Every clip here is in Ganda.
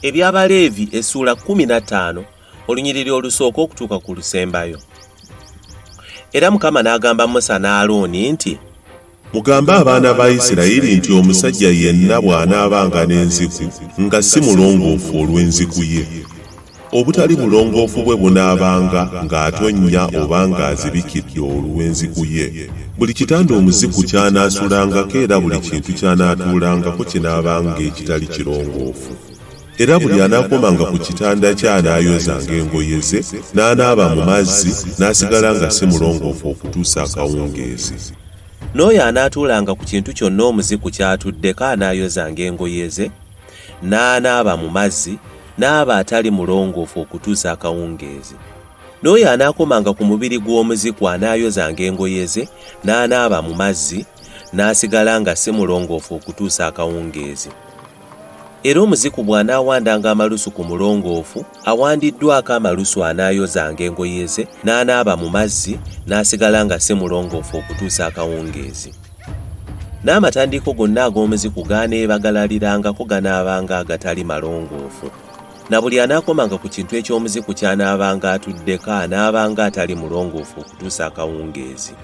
Eby'Abaleevi essula 15 olunyiriri olusooka okutuuka ku lusembayo. Era Mukama n'agamba Musa ne Alooni nti, mugambe abaana ba Isirayiri nti omusajja yenna bw'anaabanga n'enziku nga si mulongoofu olw'enziku ye. Obutali bulongoofu bwe bunaabanga ng'atonnya oba ng'azibikidde olw'enziku ye. Buli kitanda omuziku ky'anaasulangako era buli kintu ky'anaatuulangako kinaabanga ekitali kirongoofu. Era buli anaakomanga ku kitanda kye anaayozanga engoye ze, n'anaaba mu mazzi, n'asigala nga si mulongoofu okutuusa akawungeezi. N'oyo anaatuulanga ku kintu kyonna omuziku ky'atuddeko anaayozanga engoye ze, n'anaaba mu mazzi, n'aba atali mulongoofu okutuusa akawungeezi. N'oyo anaakomanga ku mubiri gw'omuziku anaayozanga engoye ze, n'anaaba mu mazzi, n'asigala nga si mulongoofu okutuusa akawungeezi. Era omuziku bw'anaawandanga amalusu ku mulongoofu, awandiddwako amalusu anaayozanga engoye ze, n'anaaba mu mazzi, n'asigala nga si mulongoofu okutuusa akawungeezi. N'amatandiko gonna ag'omuziku gaaneebagalalirangako ganaabanga agatali malongoofu. Na buli anaakomanga ku kintu eky'omuziku ky'anaabanga atuddeko anaabanga atali mulongoofu okutuusa akawungeezi.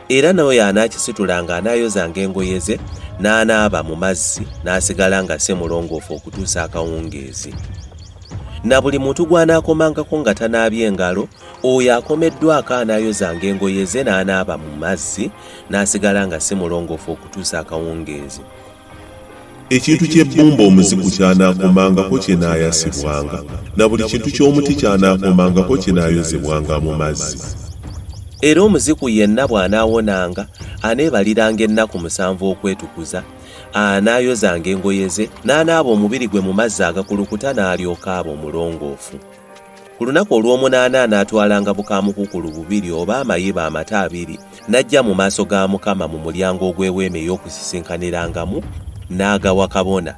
Era n'oyo anaakisitulanga anaayozanga engoye ze, n'anaaba mu mazzi, n'asigala nga si mulongoofu okutuusa akawungeezi. Na buli muntu gw'anaakomangako nga tanaabye engalo, oyo akomeddwako anaayozanga engoye ze, n'anaaba mu mazzi, n'asigala nga si mulongoofu okutuusa akawungeezi. Ekintu ky'ebbumba omuziku ky'anaakomangako kinaayasibwanga, na buli kintu ky'omuti ky'anaakomangako kinaayozebwanga mu mazzi. Era omuziku yenna bw'anaawonanga aneebaliranga ennaku 7 okwetukuza, anaayozanga engoye ze, n'anaaba omubiri gwe mu mazzi agakulukuta n'alyoka aba omulongoofu. Ku lunaku olw'omunaana anaatwalanga bukaamukuukulu 2 oba amayiba amata 2, n'ajja mu maaso ga Mukama mu mulyango ogw'eweema ey'okusisinkaniramu, n'agawa kabona.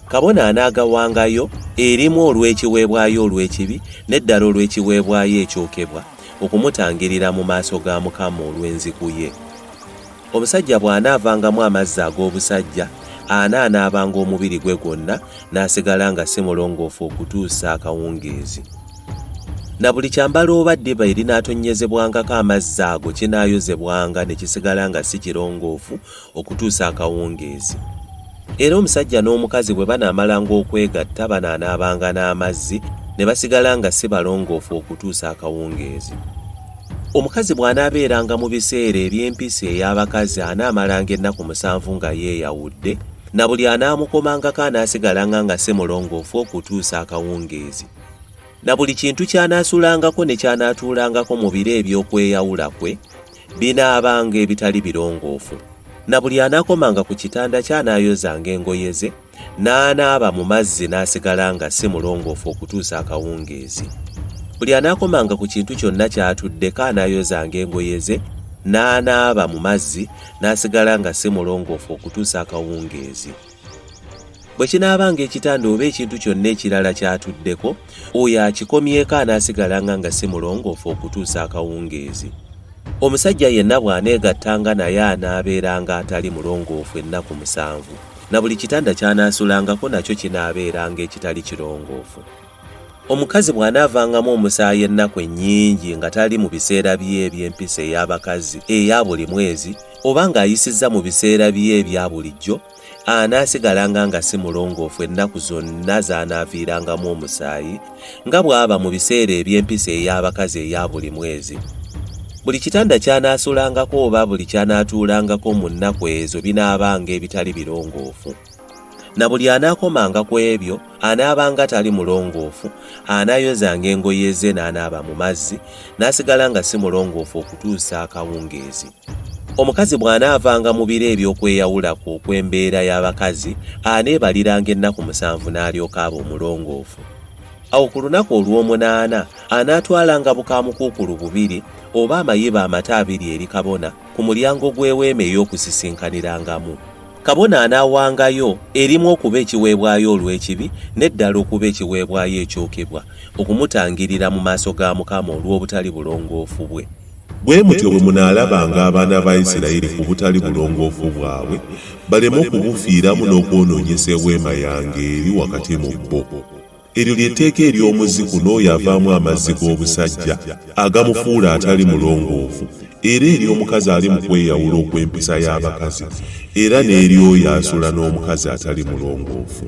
Kabona anaagawangayo erimu olw'ekiweebwayo olw'ekibi n'eddala olw'ekiweebwayo ekyokebwa, okumutangirira mu maaso ga Mukama olw'enziku ye. Omusajja bw'anaavangamu amazzi ag'obusajja, anaanaabanga omubiri gwe gwonna, n'asigala nga si mulongoofu okutuusa akawungeezi. Na buli kyambalo oba ddiba erinaatonnyezebwangako amazzi ago kinaayozebwanga ne kisigala nga si kirongoofu okutuusa akawungeezi. Era omusajja n'omukazi bwe banaamalanga okwegatta banaanaabanga n'amazzi, ne basigala nga si balongoofu okutuusa akawungeezi. Omukazi bw'anaabeeranga mu biseera eby'empisa ey'abakazi anaamalanga ennaku 7 nga yeeyawudde, na buli anaamukomangako anaasigalanga nga si mulongoofu okutuusa akawungeezi. Na buli kintu ky'anaasulangako ne ky'anaatuulangako mu biro eby'okweyawula kwe, binaabanga ebitali birongoofu. Na buli anaakomanga ku kitanda ky'anaayozanga engoye ze, n'anaaba mu mazzi n'asigala nga si mulongoofu okutuusa akawungeezi. Buli anaakomanga ku kintu kyonna ky'atuddeko anaayozanga engoye ze, n'anaaba mu mazzi, n'asigala nga si mulongoofu okutuusa akawungeezi. Bwe kinaabanga ekitanda oba ekintu kyonna ekirala ky'atuddeko, oyo akikomyeko anaasigalanga nga si mulongoofu okutuusa akawungeezi. Omusajja yenna bw'aneegattanga naye anaabeeranga atali mulongoofu ennaku 7, na buli kitanda ky'anaasulangako nakyo kinaabeeranga ekitali kirongoofu. Omukazi bw'anaavangamu omusaayi ennaku ennyingi nga tali mu biseera bye eby'empisa ey'abakazi eya buli mwezi, oba ng'ayisizza mu biseera bye ebya bulijjo, anaasigalanga nga si mulongoofu ennaku zonna z'anaaviirangamu omusaayi, nga bw'aba mu biseera eby'empisa ey'abakazi eya buli mwezi. Buli kitanda ky'anaasulangako oba buli ky'anaatuulangako mu nnaku ezo binaabanga ebitali birongoofu. Na buli anaakomanga ku ebyo anaabanga tali mulongoofu, anaayozanga engoye ze n'anaaba mu mazzi, n'asigala nga si mulongoofu okutuusa akawungeezi. Omukazi bw'anaavanga mu biro eby'okweyawulako okw'embeera y'abakazi, aneebaliranga ennaku 7 n'alyoka aba omulongoofu. Awo ku lunaku olw'omunaana anaatwalanga bukaamukuukulu 2 oba amayiba amata 2 eri kabona ku mulyango gw'eweema ey'okusisinkaniramu. Kabona anaawangayo erimu okuba ekiweebwayo olw'ekibi n'eddala okuba ekiweebwayo ekyokebwa, okumutangirira mu maaso ga Mukama olw'obutali bulongoofu bwe. bwe mutyo bwe munaalabanga abaana ba Isirayiri ku butali bulongoofu bwabwe baleme okubufiiramu n'okwonoonyesa eweema yange eri wakati mu bo. Eryo ly'etteeka ery'omuziku n'oyo avaamu amazzi g'obusajja agamufuula atali mulongoofu, era ery'omukazi ali mu kweyawula okw'empisa y'abakazi, era n'eryoyo asula n'omukazi atali mulongoofu.